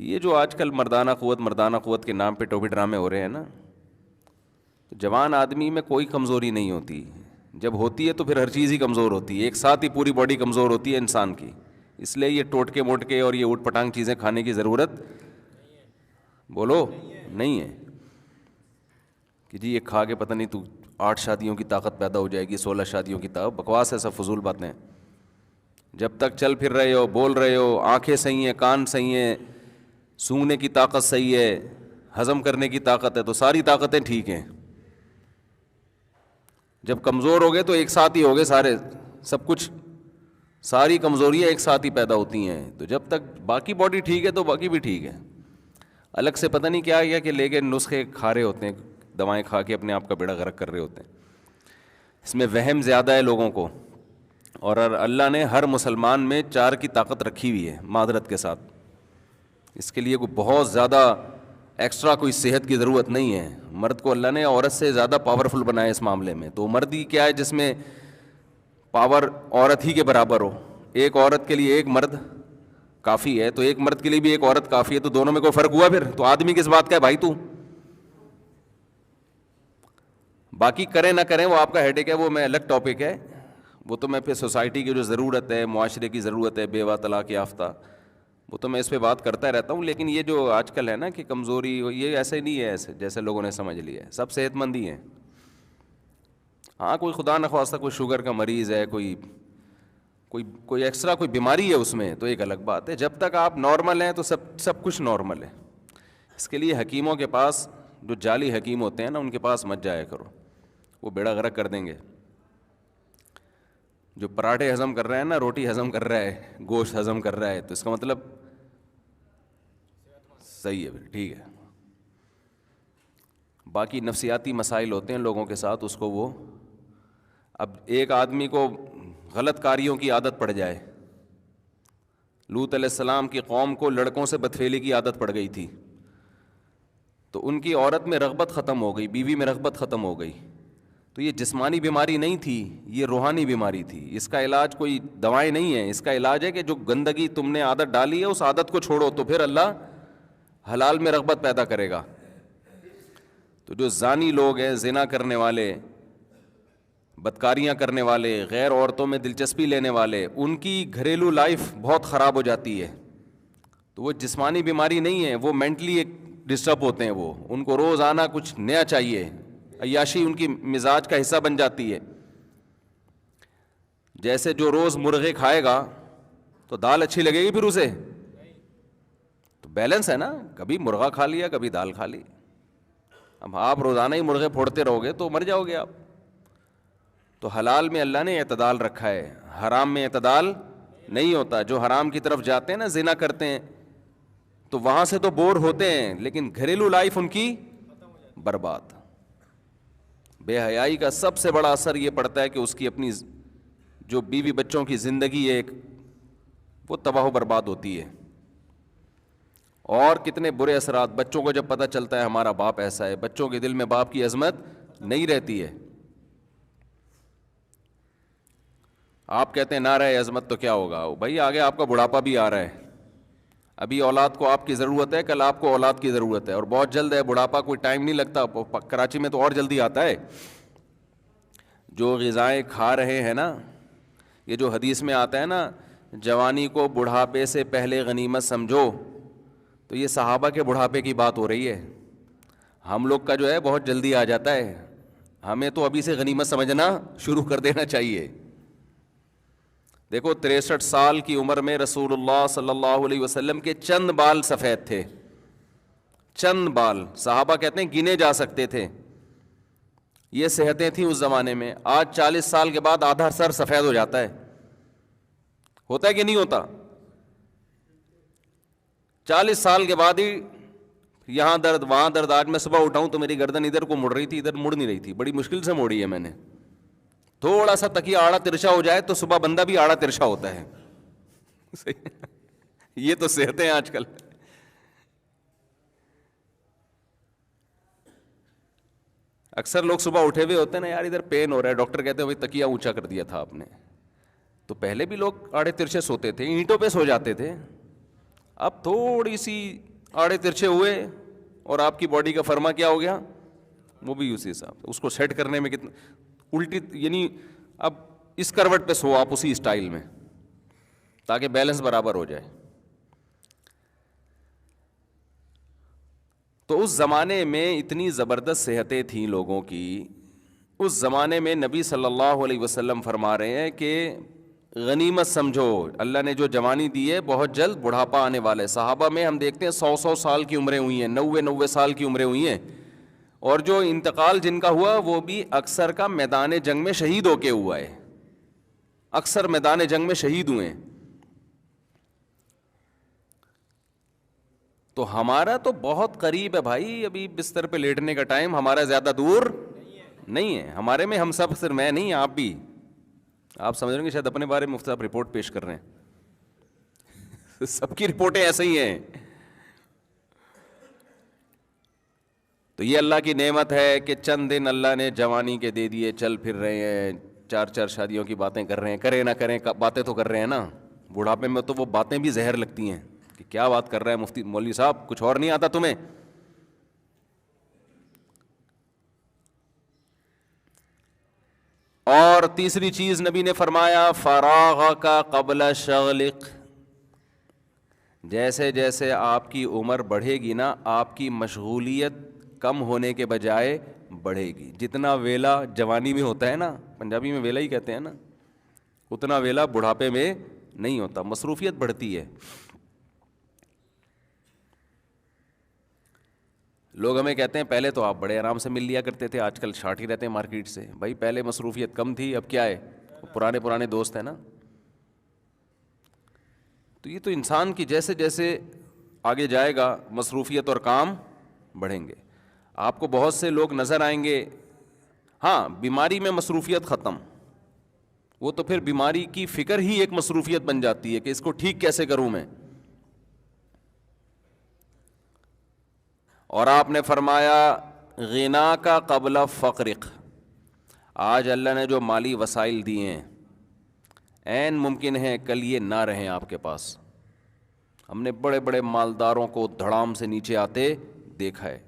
یہ جو آج کل مردانہ قوت کے نام پہ ٹوپی ڈرامے ہو رہے ہیں نا، تو جوان آدمی میں کوئی کمزوری نہیں ہوتی، جب ہوتی ہے تو پھر ہر چیز ہی کمزور ہوتی ہے، ایک ساتھ ہی پوری باڈی کمزور ہوتی ہے انسان کی. اس لیے یہ ٹوٹکے موٹکے اور یہ اوٹ پٹانگ چیزیں کھانے کی ضرورت بولو نہیں ہے کہ جی یہ کھا کے پتہ نہیں تو 8 شادیوں کی طاقت پیدا ہو جائے گی، 16 شادیوں کی طاقت. بکواس ہے، سب فضول باتیں. جب تک چل پھر رہے ہو، بول رہے ہو، آنکھیں صحیح ہیں، کان صحیح ہیں، سونگنے کی طاقت صحیح ہے، ہضم کرنے کی طاقت ہے، تو ساری طاقتیں ٹھیک ہیں. جب کمزور ہو گئے تو ایک ساتھ ہی ہو گئے سارے، سب کچھ، ساری کمزوریاں ایک ساتھ ہی پیدا ہوتی ہیں. تو جب تک باقی باڈی ٹھیک ہے تو باقی بھی ٹھیک ہے. الگ سے پتہ نہیں کیا کہ لے کے نسخے کھا رہے ہوتے ہیں، دوائیں کھا کے اپنے آپ کا بیڑا غرق کر رہے ہوتے ہیں. اس میں وہم زیادہ ہے لوگوں کو. اور اللہ نے ہر مسلمان میں 4 کی طاقت رکھی ہوئی ہے معذرت کے ساتھ. اس کے لیے کوئی بہت زیادہ ایکسٹرا کوئی صحت کی ضرورت نہیں ہے. مرد کو اللہ نے عورت سے زیادہ پاورفل بنایا اس معاملے میں. تو مرد ہی کیا ہے جس میں پاور عورت ہی کے برابر ہو. ایک عورت کے لیے ایک مرد کافی ہے، تو ایک مرد کے لیے بھی ایک عورت کافی ہے. تو دونوں میں کوئی فرق ہوا پھر؟ تو آدمی کس بات کا ہے بھائی تو؟ باقی کریں نہ کریں وہ آپ کا ہیڈیک ہے، وہ میں الگ ٹاپک ہے. وہ تو میں پھر سوسائٹی کی جو ضرورت ہے، معاشرے کی ضرورت ہے، بیوہ طلاق یافتہ، وہ تو میں اس پہ بات کرتا رہتا ہوں. لیکن یہ جو آج کل ہے نا کہ کمزوری، یہ ایسے نہیں ہے ایسے جیسے لوگوں نے سمجھ لیا ہے. سب صحت مند ہی ہیں. ہاں کوئی خدا نخواستہ کوئی شوگر کا مریض ہے، کوئی ایکسٹرا کوئی بیماری ہے اس میں، تو ایک الگ بات ہے. جب تک آپ نارمل ہیں تو سب کچھ نارمل ہے. اس کے لیے حکیموں کے پاس، جو جعلی حکیم ہوتے ہیں نا، ان کے پاس مت جایا کرو، وہ بیڑا غرق کر دیں گے. جو پراٹھے ہضم کر رہا ہے نا، روٹی ہضم کر رہا ہے، گوشت ہضم کر رہا ہے، تو اس کا مطلب صحیح ہے، پھر ٹھیک ہے. باقی نفسیاتی مسائل ہوتے ہیں لوگوں کے ساتھ، اس کو وہ، اب ایک آدمی کو غلط کاریوں کی عادت پڑ جائے. لوط علیہ السلام کی قوم کو لڑکوں سے بدفعلی کی عادت پڑ گئی تھی، تو ان کی عورت میں رغبت ختم ہو گئی، بیوی میں رغبت ختم ہو گئی. تو یہ جسمانی بیماری نہیں تھی، یہ روحانی بیماری تھی. اس کا علاج کوئی دوائیں نہیں ہے، اس کا علاج ہے کہ جو گندگی تم نے عادت ڈالی ہے اس عادت کو چھوڑو، تو پھر اللہ حلال میں رغبت پیدا کرے گا. تو جو زانی لوگ ہیں، زنا کرنے والے، بدکاریاں کرنے والے، غیر عورتوں میں دلچسپی لینے والے، ان کی گھریلو لائف بہت خراب ہو جاتی ہے. تو وہ جسمانی بیماری نہیں ہے، وہ مینٹلی ایک ڈسٹرب ہوتے ہیں. وہ ان کو روزانہ کچھ نیا چاہیے، عیاشی ان کی مزاج کا حصہ بن جاتی ہے. جیسے جو روز مرغے کھائے گا تو دال اچھی لگے گی پھر اسے؟ تو بیلنس ہے نا، کبھی مرغا کھا لیا، کبھی دال کھا لی. اب آپ روزانہ ہی مرغے پھوڑتے رہو گے تو مر جاؤ گے آپ. تو حلال میں اللہ نے اعتدال رکھا ہے، حرام میں اعتدال نہیں ہوتا. جو حرام کی طرف جاتے ہیں نا، زنا کرتے ہیں، تو وہاں سے تو بور ہوتے ہیں، لیکن گھریلو لائف ان کی برباد. بے حیائی کا سب سے بڑا اثر یہ پڑتا ہے کہ اس کی اپنی جو بیوی بچوں کی زندگی ہے وہ تباہ و برباد ہوتی ہے. اور کتنے برے اثرات بچوں کو جب پتہ چلتا ہے ہمارا باپ ایسا ہے، بچوں کے دل میں باپ کی عظمت نہیں رہتی ہے. آپ کہتے ہیں نہ رہے عظمت تو کیا ہوگا بھائی، آگے آپ کا بڑھاپا بھی آ رہا ہے. ابھی اولاد کو آپ کی ضرورت ہے، کل آپ کو اولاد کی ضرورت ہے، اور بہت جلد ہے. بڑھاپا کوئی ٹائم نہیں لگتا، کراچی میں تو اور جلدی آتا ہے. جو غذائیں کھا رہے ہیں نا، یہ جو حدیث میں آتا ہے نا، جوانی کو بڑھاپے سے پہلے غنیمت سمجھو، تو یہ صحابہ کے بڑھاپے کی بات ہو رہی ہے. ہم لوگ کا جو ہے بہت جلدی آ جاتا ہے، ہمیں تو ابھی سے غنیمت سمجھنا شروع کر دینا چاہیے. دیکھو 63 سال کی عمر میں رسول اللہ صلی اللہ علیہ وسلم کے چند بال سفید تھے، چند بال. صحابہ کہتے ہیں گنے جا سکتے تھے. یہ صحتیں تھیں اس زمانے میں. آج 40 سال کے بعد آدھا سر سفید ہو جاتا ہے. ہوتا ہے کہ نہیں ہوتا؟ 40 سال کے بعد ہی یہاں درد وہاں درد. آج میں صبح اٹھاؤں تو میری گردن ادھر کو مڑ رہی تھی، ادھر مڑ نہیں رہی تھی، بڑی مشکل سے موڑی ہے میں نے. تھوڑا سا تکیہ آڑا ترچھا ہو جائے تو صبح بندہ بھی آڑا ترچھا ہوتا ہے. یہ تو صحتیں آج کل. اکثر لوگ صبح اٹھے ہوئے ہوتے ہیں نا، یار ادھر پین ہو رہا ہے، ڈاکٹر کہتے ہیں بھائی تکیہ اونچا کر دیا تھا آپ نے. تو پہلے بھی لوگ آڑے ترچھے سوتے تھے، اینٹوں پہ سو جاتے تھے. اب تھوڑی سی آڑے ترچھے ہوئے اور آپ کی باڈی کا فرما کیا ہو گیا, وہ بھی اسی حساب. اس کو سیٹ کرنے میں کتنا الٹی, یعنی اب اس کروٹ پہ سو آپ اسی اسٹائل میں, تاکہ بیلنس برابر ہو جائے. تو اس زمانے میں اتنی زبردست صحتیں تھیں لوگوں کی. اس زمانے میں نبی صلی اللہ علیہ وسلم فرما رہے ہیں کہ غنیمت سمجھو, اللہ نے جو جوانی دی ہے, بہت جلد بڑھاپا آنے والا ہے. صحابہ میں ہم دیکھتے ہیں 100 سال کی عمریں ہوئی ہیں, 90 سال کی عمریں ہوئی ہیں, اور جو انتقال جن کا ہوا وہ بھی اکثر کا میدان جنگ میں شہید ہو کے ہوا ہے, اکثر میدان جنگ میں شہید ہوئے ہیں. تو ہمارا تو بہت قریب ہے بھائی, ابھی بستر پہ لیٹنے کا ٹائم ہمارا زیادہ دور نہیں ہے. ہمارے میں ہم سب, صرف میں نہیں آپ بھی, آپ سمجھ رہے ہیں کہ شاید اپنے بارے میں مفتی صاحب رپورٹ پیش کر رہے ہیں. سب کی رپورٹیں ایسے ہی ہیں. تو یہ اللہ کی نعمت ہے کہ چند دن اللہ نے جوانی کے دے دیے, چل پھر رہے ہیں, 4 شادیوں کی باتیں کر رہے ہیں. کریں نہ کریں باتیں تو کر رہے ہیں نا. بڑھاپے میں تو وہ باتیں بھی زہر لگتی ہیں کہ کیا بات کر رہا ہے مفتی مولوی صاحب, کچھ اور نہیں آتا تمہیں. اور تیسری چیز نبی نے فرمایا فراغ کا قبل شغلق, جیسے جیسے آپ کی عمر بڑھے گی نا, آپ کی مشغولیت کم ہونے کے بجائے بڑھے گی. جتنا ویلا جوانی میں ہوتا ہے نا, پنجابی میں ویلا ہی کہتے ہیں نا, اتنا ویلا بڑھاپے میں نہیں ہوتا, مصروفیت بڑھتی ہے. لوگ ہمیں کہتے ہیں پہلے تو آپ بڑے آرام سے مل لیا کرتے تھے, آج کل شارٹ ہی رہتے ہیں مارکیٹ سے. بھائی پہلے مصروفیت کم تھی, اب کیا ہے, پرانے دوست ہیں نا. تو یہ تو انسان کی جیسے جیسے آگے جائے گا مصروفیت اور کام بڑھیں گے. آپ کو بہت سے لوگ نظر آئیں گے, ہاں بیماری میں مصروفیت ختم, وہ تو پھر بیماری کی فکر ہی ایک مصروفیت بن جاتی ہے کہ اس کو ٹھیک کیسے کروں میں. اور آپ نے فرمایا غنا کا قبل فقرق, آج اللہ نے جو مالی وسائل دیے ہیں عین ممکن ہے کل یہ نہ رہیں آپ کے پاس. ہم نے بڑے بڑے مالداروں کو دھڑام سے نیچے آتے دیکھا ہے.